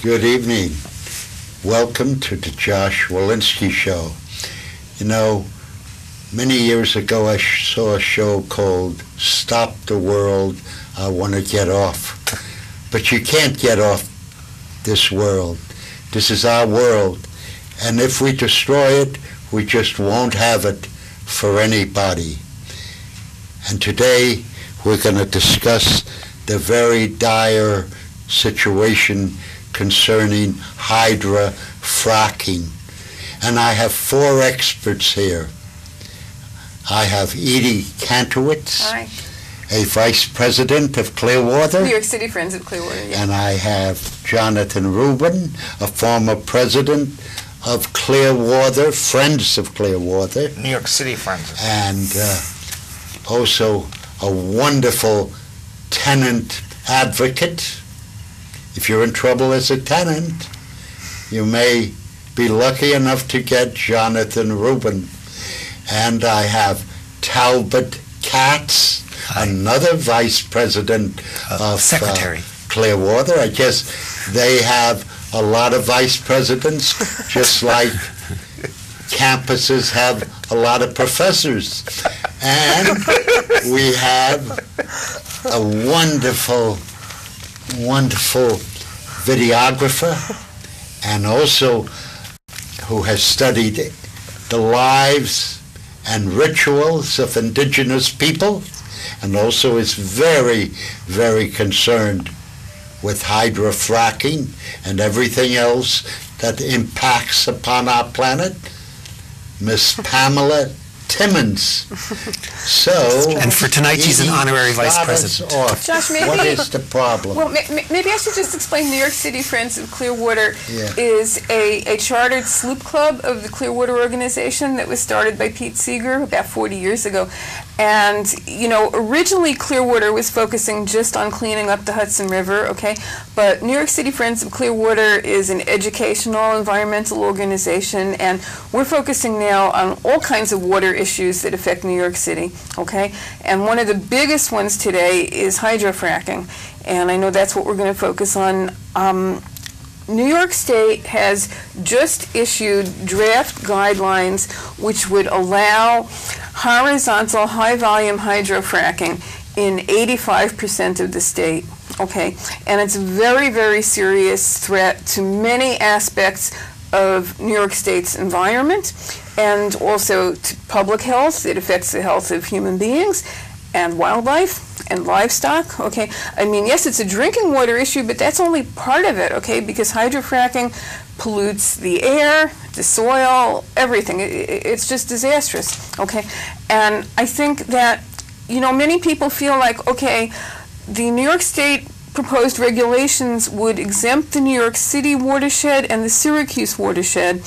Good evening. Welcome to the Josh Volinski Show. You know, many years ago I saw a show called Stop the World, I Want to Get Off. But you can't get off this world. This is our world. And if we destroy it, we just won't have it for anybody. And today we're going to discuss the very dire situation concerning hydrofracking. And I have four experts here. I have Edie Kantrowitz, Hi. a vice president of Clearwater. New York City Friends of Clearwater, yeah. And I have Jonathon Rubin, a former president of Clearwater, Friends of Clearwater. New York City Friends. And also a wonderful tenant advocate. If you're in trouble as a tenant, you may be lucky enough to get Jonathon Rubin. And I have Talbot Katz, another vice president of Secretary. Clearwater. I guess they have a lot of vice presidents, just like campuses have a lot of professors. And we have a wonderful videographer, and also who has studied the lives and rituals of indigenous people, and also is very, very concerned with hydrofracking and everything else that impacts upon our planet, Miss Pamilla Timmins. So, and for tonight, she's an honorary vice president. Josh, maybe, what is the problem? Well, maybe I should just explain. New York City Friends of Clearwater is a chartered sloop club of the Clearwater organization that was started by Pete Seager about 40 years ago. And, you know, originally Clearwater was focusing just on cleaning up the Hudson River, okay? But New York City Friends of Clearwater is an educational, environmental organization, and we're focusing now on all kinds of water issues that affect New York City, okay? And one of the biggest ones today is hydrofracking, and I know that's what we're going to focus on. New York State has just issued draft guidelines which would allow horizontal high-volume hydrofracking in 85% of the state, okay? And it's a very, very serious threat to many aspects of New York State's environment and also to public health. It affects the health of human beings and wildlife and livestock, okay? I mean, yes, it's a drinking water issue, but that's only part of it, okay? Because hydrofracking pollutes the air, the soil, everything. It's just disastrous, okay? And I think that, you know, many people feel like, okay, the New York State proposed regulations would exempt the New York City watershed and the Syracuse watershed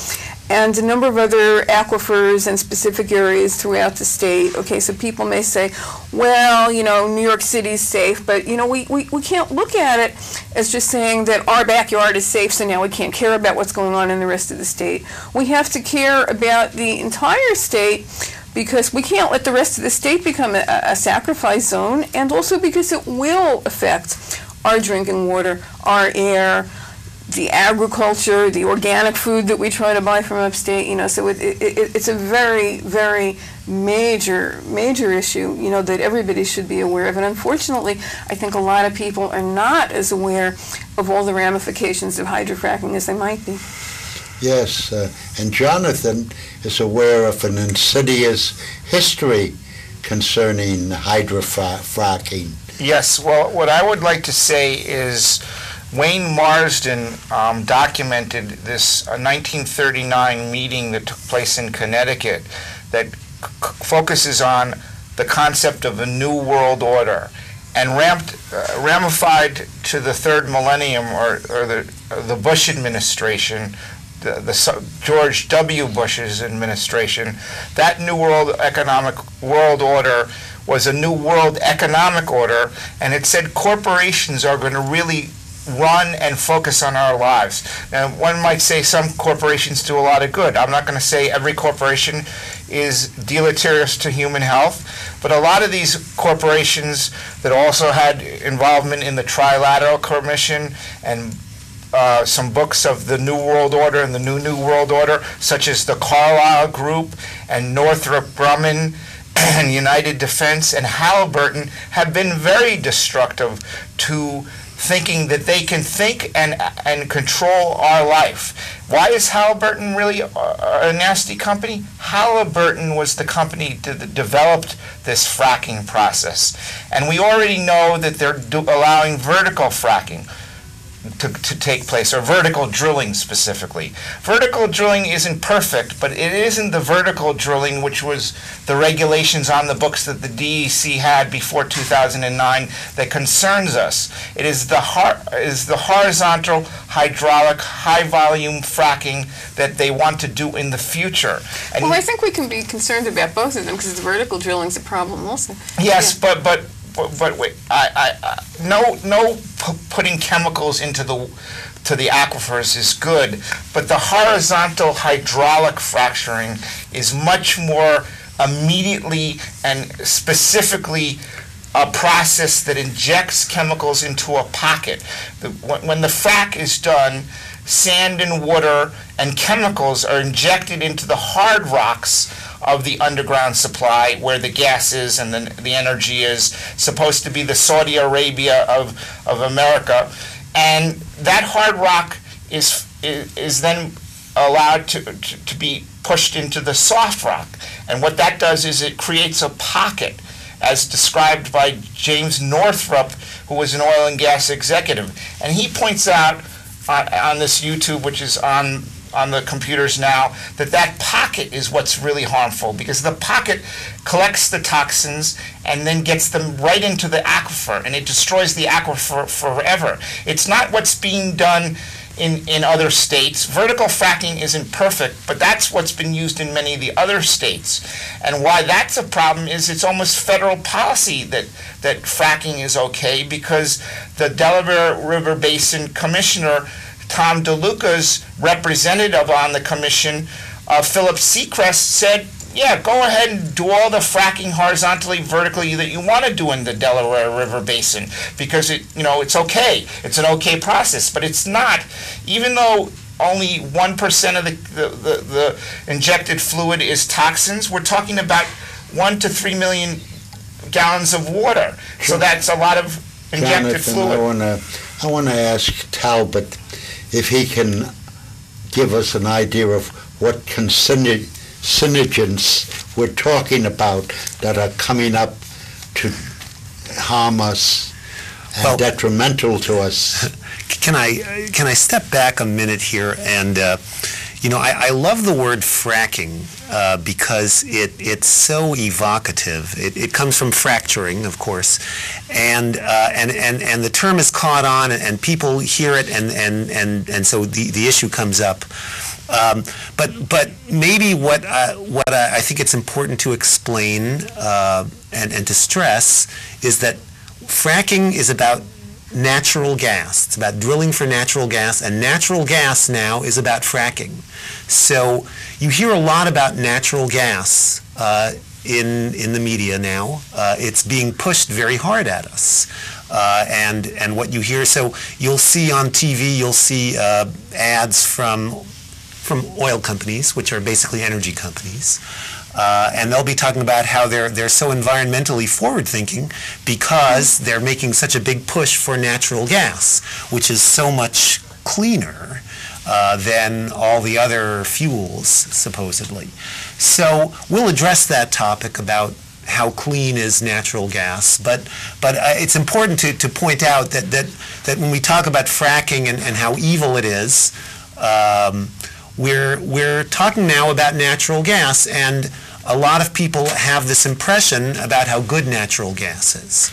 and a number of other aquifers and specific areas throughout the state. Okay, so people may say, well, you know, New York City's safe, but, you know, we can't look at it as just saying that our backyard is safe, so now we can't care about what's going on in the rest of the state. We have to care about the entire state because we can't let the rest of the state become a sacrifice zone, and also because it will affect our drinking water, our air, the agriculture, the organic food that we try to buy from upstate, you know, so it's a very, very major issue, you know, that everybody should be aware of. And unfortunately, I think a lot of people are not as aware of all the ramifications of hydrofracking as they might be. Yes, and Jonathon is aware of an insidious history concerning hydrofracking. Yes, well, what I would like to say is Wayne Marsden documented this 1939 meeting that took place in Connecticut that focuses on the concept of a new world order and ramified to the third millennium or the Bush administration, the George W. Bush's administration. That new world order was a new world economic order, and it said corporations are going to really run and focus on our lives. Now, one might say some corporations do a lot of good. I'm not going to say every corporation is deleterious to human health, but a lot of these corporations that also had involvement in the Trilateral Commission and some books of the New World Order and the New World Order, such as the Carlyle Group and Northrop Grumman and United Defense and Halliburton, have been very destructive to thinking that they can think and control our life. Why is Halliburton really a nasty company? Halliburton was the company that developed this fracking process. And we already know that they're allowing vertical fracking to take place, or vertical drilling specifically. Vertical drilling isn't perfect, but it isn't the vertical drilling which was the regulations on the books that the DEC had before 2009 that concerns us. It is the horizontal, hydraulic, high-volume fracking that they want to do in the future. And well, I think we can be concerned about both of them because the vertical drilling is a problem also. Yes, yeah. But wait, no putting chemicals into the aquifers is good, but the horizontal hydraulic fracturing is much more immediately and specifically a process that injects chemicals into a pocket. When the frac is done, sand and water and chemicals are injected into the hard rocks of the underground supply, where the gas is and the energy is, supposed to be the Saudi Arabia of America. And that hard rock is then allowed to be pushed into the soft rock. And what that does is it creates a pocket, as described by James Northrop, who was an oil and gas executive. And he points out on this YouTube, which is on the computers now, that pocket is what's really harmful, because the pocket collects the toxins and then gets them right into the aquifer, and it destroys the aquifer forever. It's not what's being done in other states. Vertical fracking isn't perfect, but that's what's been used in many of the other states. And why that's a problem is it's almost federal policy that fracking is okay, because the Delaware River Basin Commissioner Tom DeLuca's representative on the commission, Philip Seacrest, said, yeah, go ahead and do all the fracking horizontally, vertically that you want to do in the Delaware River Basin, because it's okay. It's an okay process, but it's not. Even though only 1% of the injected fluid is toxins, we're talking about 1 to 3 million gallons of water. So that's a lot of injected fluid. I want to ask Talbot if he can give us an idea of what carcinogens we're talking about that are coming up to harm us and detrimental to us. Can I step back a minute here? And I love the word fracking because it's so evocative. It comes from fracturing, of course, and the term is caught on, and people hear it, and so the issue comes up. But maybe what I think it's important to explain and to stress is that fracking is about natural gas. It's about drilling for natural gas, and natural gas now is about fracking. So you hear a lot about natural gas in the media now. It's being pushed very hard at us. And what you hear, so you'll see on TV, you'll see ads from oil companies, which are basically energy companies. And they'll be talking about how they're so environmentally forward-thinking because they're making such a big push for natural gas, which is so much cleaner than all the other fuels, supposedly. So we'll address that topic about how clean is natural gas, but it's important to point out that when we talk about fracking and how evil it is, we're talking now about natural gas, and a lot of people have this impression about how good natural gas is.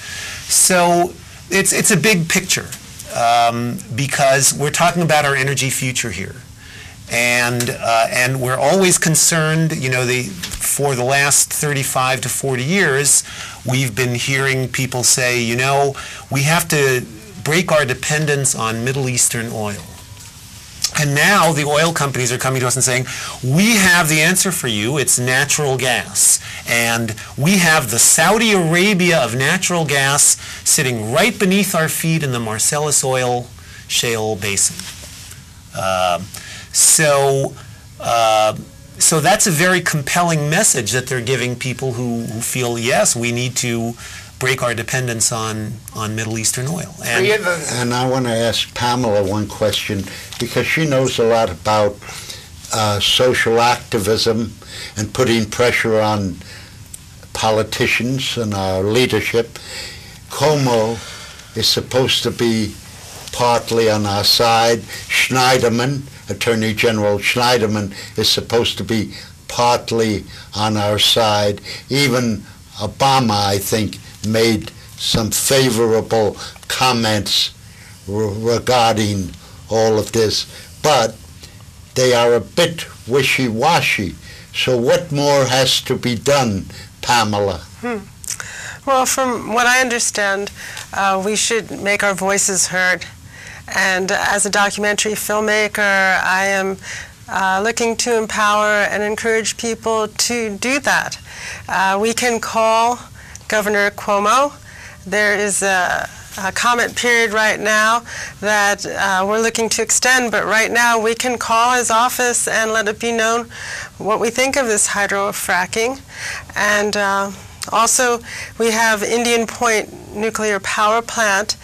So it's a big picture because we're talking about our energy future here, and we're always concerned. For the last 35 to 40 years, we've been hearing people say, we have to break our dependence on Middle Eastern oil. And now the oil companies are coming to us and saying, we have the answer for you, it's natural gas. And we have the Saudi Arabia of natural gas sitting right beneath our feet in the Marcellus oil shale basin. So that's a very compelling message that they're giving people who feel, yes, we need to break our dependence on Middle Eastern oil. And I want to ask Pamela one question, because she knows a lot about social activism and putting pressure on politicians and our leadership. Como is supposed to be partly on our side. Schneiderman, Attorney General Schneiderman, is supposed to be partly on our side. Even Obama, I think, made some favorable comments regarding all of this, but they are a bit wishy-washy. So what more has to be done, Pamela? Well, from what I understand, we should make our voices heard. And as a documentary filmmaker, I am looking to empower and encourage people to do that. We can call Governor Cuomo. There is a comment period right now that we're looking to extend, but right now we can call his office and let it be known what we think of this hydrofracking. And also, we have Indian Point Nuclear Power Plant.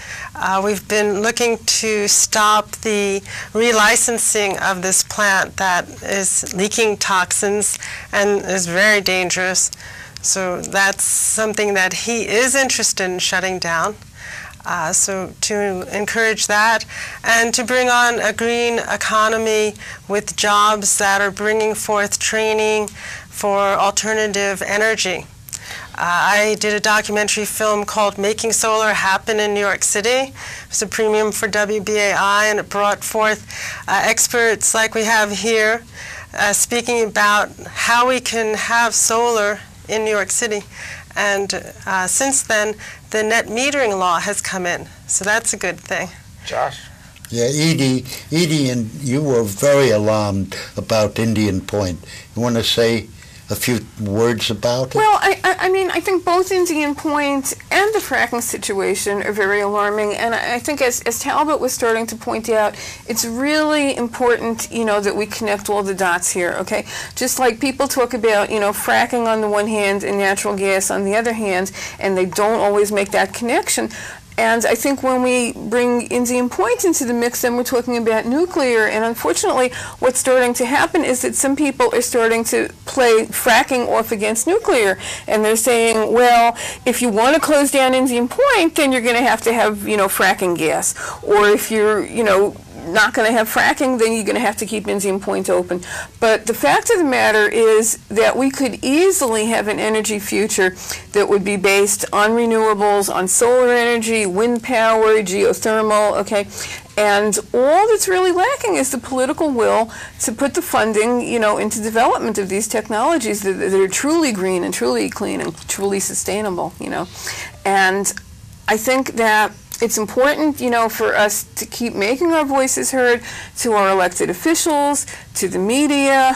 We've been looking to stop the relicensing of this plant that is leaking toxins and is very dangerous. So that's something that he is interested in shutting down. So to encourage that and to bring on a green economy with jobs that are bringing forth training for alternative energy. I did a documentary film called Making Solar Happen in New York City. It was a premium for WBAI, and it brought forth experts like we have here speaking about how we can have solar in New York City. And since then, the net metering law has come in, so that's a good thing. Josh? Yeah, Edie, and you were very alarmed about Indian Point. You want to say a few words about it? Well, I mean, I think both Indian Point and the fracking situation are very alarming, and I think as Talbot was starting to point out, it's really important, you know, that we connect all the dots here, okay? Just like people talk about, you know, fracking on the one hand and natural gas on the other hand, and they don't always make that connection. And I think when we bring Indian Point into the mix, then we're talking about nuclear. And unfortunately, what's starting to happen is that some people are starting to play fracking off against nuclear. And they're saying, well, if you want to close down Indian Point, then you're going to have, you know, fracking gas. Or if you're, you know, not going to have fracking, then you're going to have to keep Indian Point open. But the fact of the matter is that we could easily have an energy future that would be based on renewables, on solar energy, wind power, geothermal, okay? And all that's really lacking is the political will to put the funding, you know, into development of these technologies that are truly green and truly clean and truly sustainable, you know. And I think that it's important, you know, for us to keep making our voices heard to our elected officials, to the media.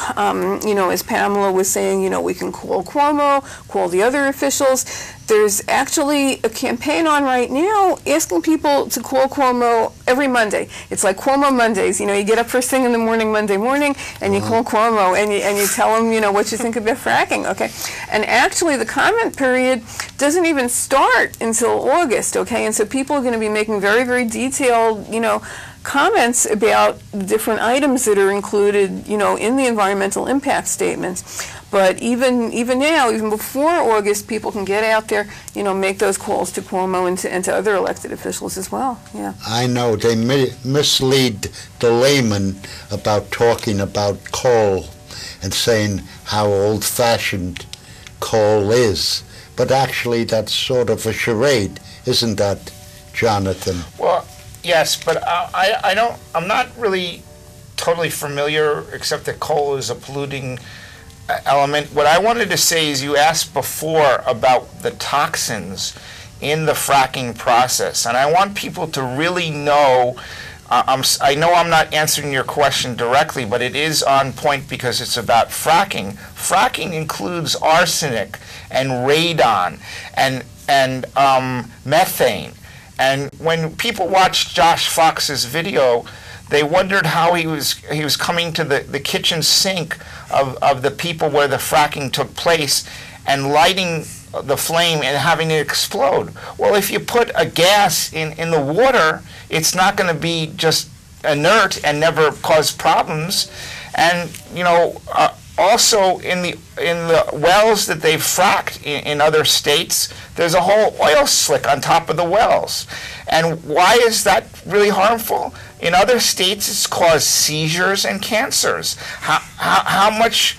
You know, as Pamela was saying, you know, we can call Cuomo, call the other officials. There's actually a campaign on right now asking people to call Cuomo every Monday. It's like Cuomo Mondays. You know, you get up first thing in the morning, Monday morning, and you call Cuomo and you tell him, you know, what you think about fracking, okay? And actually the comment period doesn't even start until August, okay? And so people are going to be making very, very detailed, you know, comments about the different items that are included, you know, in the environmental impact statements. But even now, even before August, people can get out there, you know, make those calls to Cuomo and to other elected officials as well. Yeah. I know they mislead the layman about talking about coal and saying how old-fashioned coal is. But actually, that's sort of a charade, isn't that, Jonathon? Well, yes, but I'm not really totally familiar, except that coal is a polluting element. What I wanted to say is, you asked before about the toxins in the fracking process, and I want people to really know. I know I'm not answering your question directly, but it is on point because it's about fracking. Fracking includes arsenic and radon and methane. And when people watch Josh Fox's video, they wondered how he was coming to the kitchen sink of the people where the fracking took place and lighting the flame and having it explode. Well, if you put a gas in the water, it's not going to be just inert and never cause problems. And also in the wells that they've fracked in other states, there's a whole oil slick on top of the wells. And why is that really harmful? In other states, it's caused seizures and cancers. How much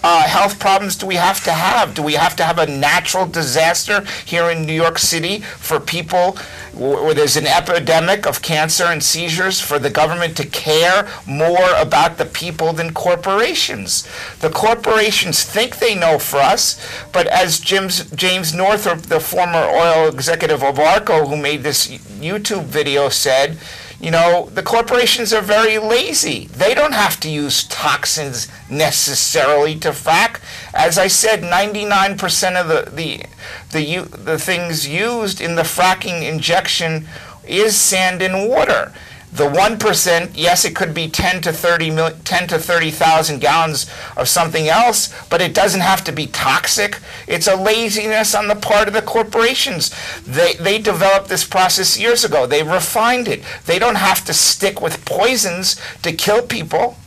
health problems do we have to have? Do we have to have a natural disaster here in New York City for people where there's an epidemic of cancer and seizures for the government to care more about the people than corporations? The corporations think they know for us, but as James Northrop, the former oil executive of ARCO who made this YouTube video said, the corporations are very lazy. They don't have to use toxins necessarily to frack. As I said, 99% of the things used in the fracking injection is sand and water. The 1%, yes, it could be 10 to 30,000 gallons of something else, but it doesn't have to be toxic. It's a laziness on the part of the corporations. They developed this process years ago. They refined it. They don't have to stick with poisons to kill people.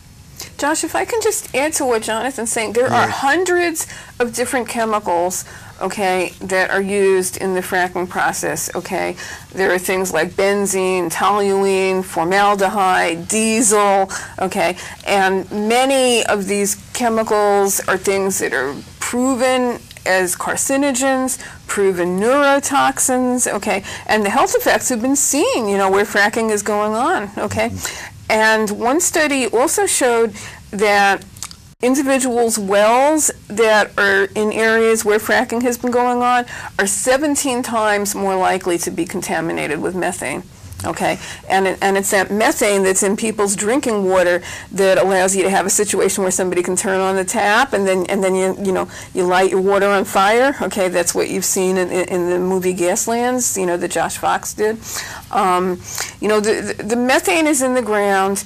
Josh, if I can just add to what Jonathon's saying, there are hundreds of different chemicals, okay, that are used in the fracking process, okay? There are things like benzene, toluene, formaldehyde, diesel, okay? And many of these chemicals are things that are proven as carcinogens, proven neurotoxins, okay? And the health effects have been seen, where fracking is going on, okay? And one study also showed that individuals' wells that are in areas where fracking has been going on are 17 times more likely to be contaminated with methane. Okay, and it's that methane that's in people's drinking water that allows you to have a situation where somebody can turn on the tap and then you light your water on fire. Okay, that's what you've seen in the movie Gaslands, that Josh Fox did. The methane is in the ground.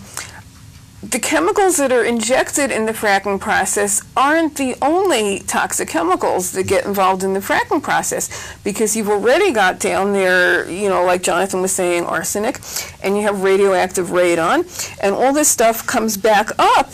The chemicals that are injected in the fracking process aren't the only toxic chemicals that get involved in the fracking process, because you've already got down there, like Jonathon was saying, arsenic, and you have radioactive radon, and all this stuff comes back up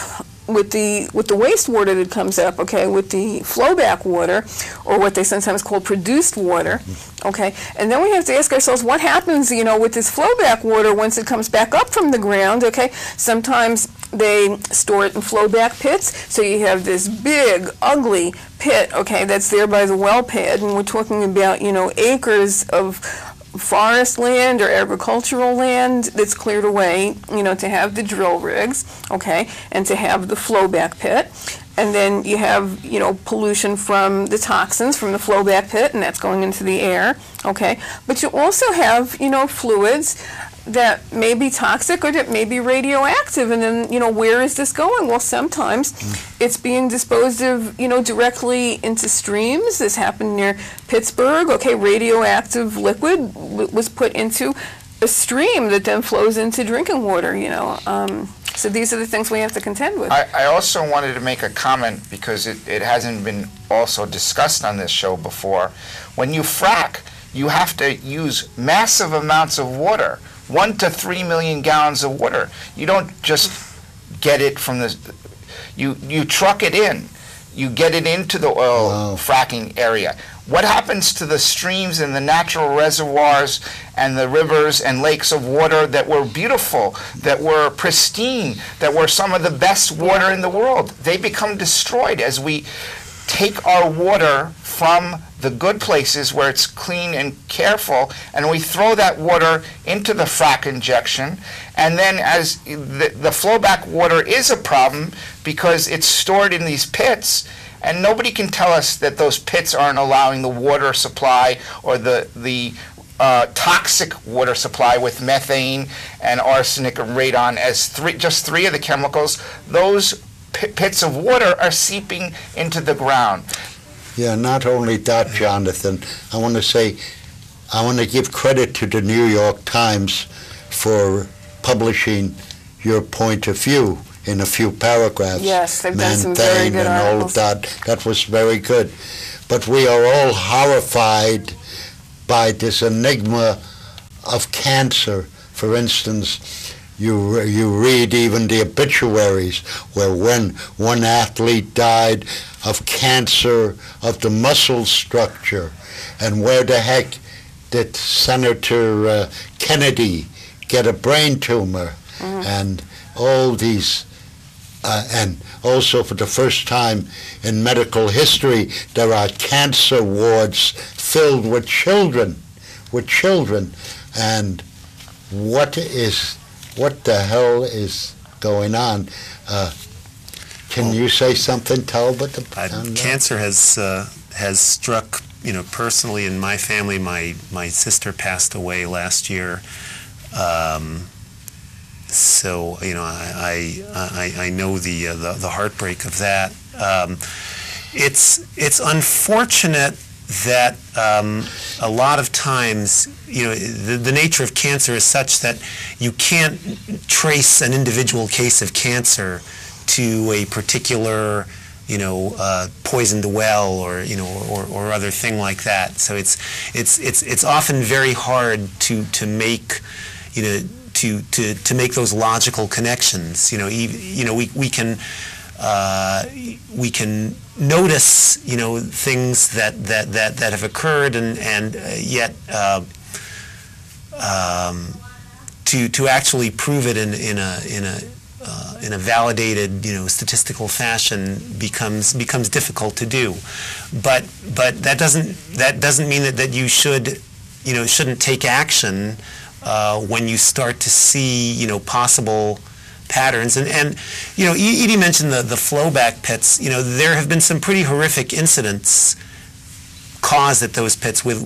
with the wastewater that comes up, okay, with the flowback water, or what they sometimes call produced water, okay, and then we have to ask ourselves what happens, with this flowback water once it comes back up from the ground, okay. Sometimes they store it in flowback pits, so you have this big, ugly pit, okay, that's there by the well pad, and we're talking about, acres of forest land or agricultural land that's cleared away, to have the drill rigs, okay, and to have the flowback pit. And then you have, pollution from the toxins from the flowback pit, and that's going into the air, okay. But you also have, fluids that may be toxic or that may be radioactive, and then, where is this going? Well, sometimes it's being disposed of, directly into streams. This happened near Pittsburgh, okay, radioactive liquid was put into a stream that then flows into drinking water, So these are the things we have to contend with. I also wanted to make a comment, because it hasn't been also discussed on this show before. When you frack, you have to use massive amounts of water, 1 to 3 million gallons of water. You don't just get it from you truck it in. You get it into the oil fracking area. What happens to the streams and the natural reservoirs and the rivers and lakes of water that were beautiful, that were pristine, that were some of the best water in the world? They become destroyed as we take our water from the good places where it's clean and careful, and we throw that water into the frack injection. And then as the flowback water is a problem because it's stored in these pits, and nobody can tell us that those pits aren't allowing the water supply or the toxic water supply with methane and arsenic and radon as just three of the chemicals. Those pits of water are seeping into the ground. Yeah, not only that, Jonathon, I want to give credit to the New York Times for publishing your point of view in a few paragraphs. Yes, they've done some very good and all articles. of that. That was very good. But we are all horrified by this enigma of cancer. For instance, you read even the obituaries where when one athlete died of cancer of the muscle structure, and where the heck did Senator Kennedy get a brain tumor, and all these, and also for the first time in medical history, there are cancer wards filled with children, and what the hell is going on? Can you say something, Talbot? Cancer has struck, personally in my family. My sister passed away last year, so I know the heartbreak of that. It's unfortunate that a lot of times, the nature of cancer is such that you can't trace an individual case of cancer to a particular, poisoned well or other thing like that. So it's often very hard to make, to make those logical connections. We can notice, things that have occurred, and yet to actually prove it in a validated, statistical fashion becomes difficult to do. But that doesn't mean that you shouldn't take action when you start to see, possible patterns. And Edie mentioned the flowback pits. There have been some pretty horrific incidents caused at those pits with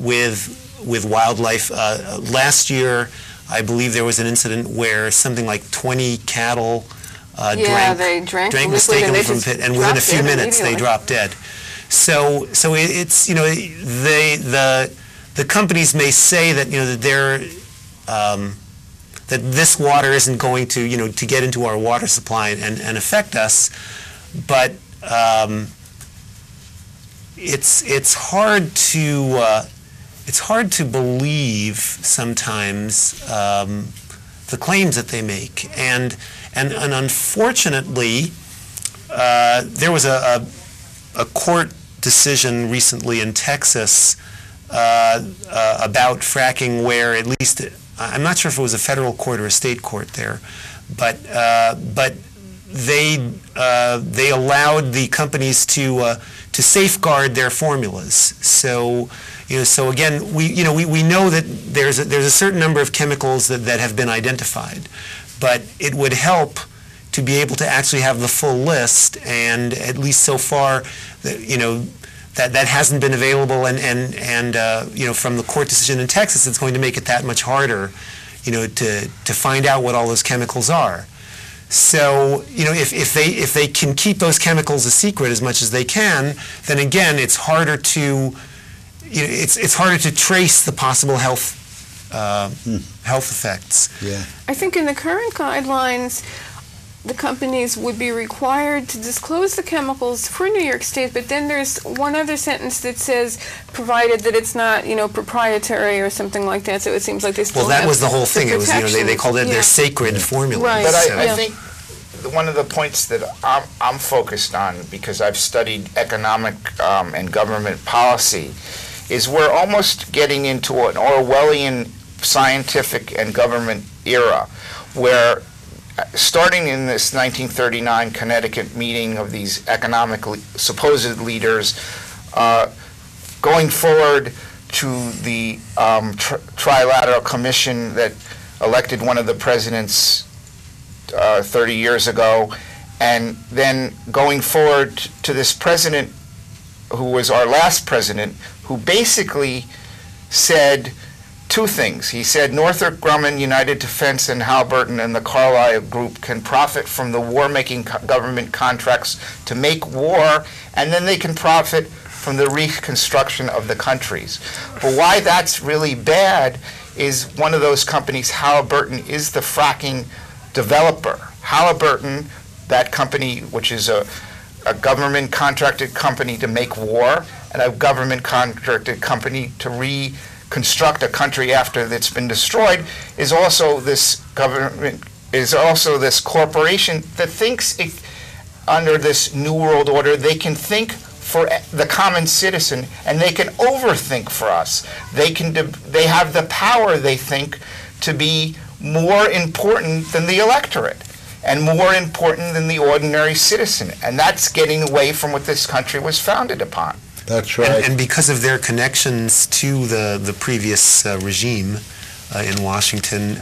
wildlife. Last year, I believe there was an incident where something like 20 cattle drank mistakenly from the pit, and within a few minutes they dropped dead. So it's the companies may say that that they're that this water isn't going to to get into our water supply and affect us, but it's hard to believe sometimes the claims that they make, and unfortunately there was a court decision recently in Texas about fracking, where at least, I'm not sure if it was a federal court or a state court there, but they allowed the companies to safeguard their formulas. So so again, we know that there's a certain number of chemicals that have been identified, but it would help to be able to actually have the full list, and at least so far, that hasn't been available, and from the court decision in Texas, it's going to make it that much harder, to find out what all those chemicals are. So, if they can keep those chemicals a secret as much as they can, then again, it's harder to, it's harder to trace the possible health effects. Yeah. I think in the current guidelines, the companies would be required to disclose the chemicals for New York State, but then there's one other sentence that says, provided that it's not, proprietary or something like that. So it seems like they still Well, that was the whole thing. It was, they called it their sacred formula. Right. But I think one of the points that I'm focused on, because I've studied economic and government policy, is we're almost getting into an Orwellian scientific and government era, where starting in this 1939 Connecticut meeting of these economic supposed leaders, going forward to the Trilateral Commission that elected one of the presidents 30 years ago, and then going forward to this president who was our last president, who basically said two things. He said Northrop Grumman, United Defense, and Halliburton and the Carlyle Group can profit from the war-making government contracts to make war, and then they can profit from the reconstruction of the countries. But why that's really bad is one of those companies, Halliburton, is the fracking developer. Halliburton, that company, which is a government contracted company to make war, and a government contracted company to reconstruct a country after it's been destroyed, is also this government, is also this corporation that thinks under this New World Order they can think for the common citizen, and they can overthink for us. They have the power, they think, to be more important than the electorate and more important than the ordinary citizen. And that's getting away from what this country was founded upon. That's right. And because of their connections to the previous regime in Washington,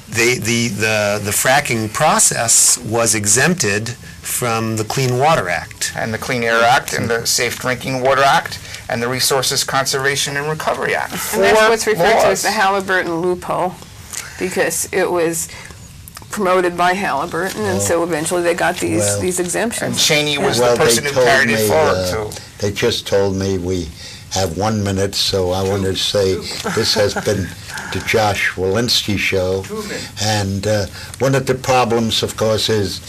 the fracking process was exempted from the Clean Water Act. And the Clean Air Act, and the Safe Drinking Water Act, and the Resources Conservation and Recovery Act. And that's what's referred to as the Halliburton loophole, because it was promoted by Halliburton, and so eventually they got these exemptions. And Cheney was the person who carried it forward, too. They just told me we have 1 minute, so I want to say this has been the Josh Volinski Show. And one of the problems, of course, is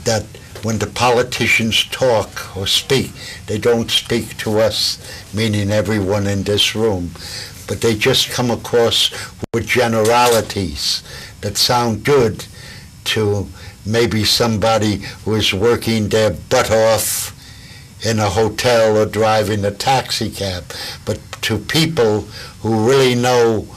that when the politicians talk or speak, they don't speak to us, meaning everyone in this room, but they just come across with generalities that sound good to maybe somebody who is working their butt off in a hotel or driving a taxi cab. But to people who really know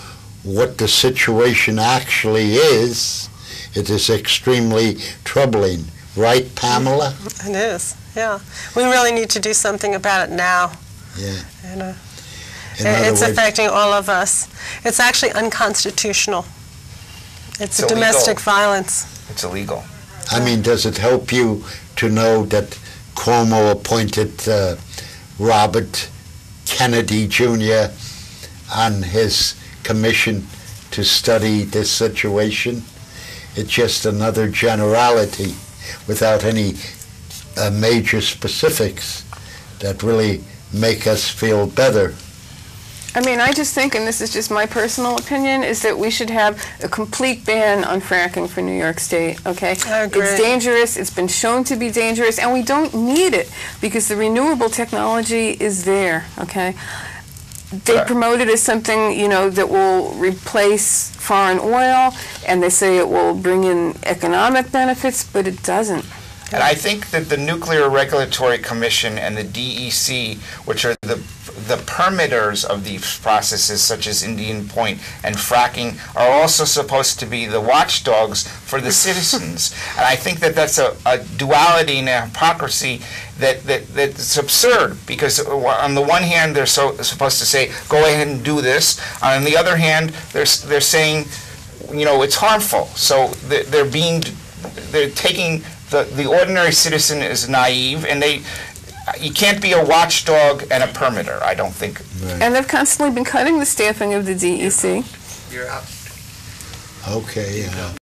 what the situation actually is, it is extremely troubling. Right, Pamela? It is, yeah. We really need to do something about it now. Yeah. You know, it's affecting all of us. It's actually unconstitutional. It's a domestic violence. It's illegal. I mean, does it help you to know that Cuomo appointed Robert Kennedy Jr. on his commission to study this situation? It's just another generality without any major specifics that really make us feel better. I mean, I just think, and this is just my personal opinion, is that we should have a complete ban on fracking for New York State, okay? I agree. It's dangerous, it's been shown to be dangerous, and we don't need it because the renewable technology is there, okay? They promote it as something, you know, that will replace foreign oil, and they say it will bring in economic benefits, but it doesn't. And I think that the Nuclear Regulatory Commission and the DEC, which are the permitters of these processes such as Indian Point and fracking, are also supposed to be the watchdogs for the citizens. And I think that that's a duality and a hypocrisy that's absurd, because on the one hand they're supposed to say, go ahead and do this. On the other hand, they're saying, you know, it's harmful. So they're taking the ordinary citizen is naive, and you can't be a watchdog and a permitter, I don't think. Right. And they've constantly been cutting the staffing of the DEC. You're out. Okay, yeah.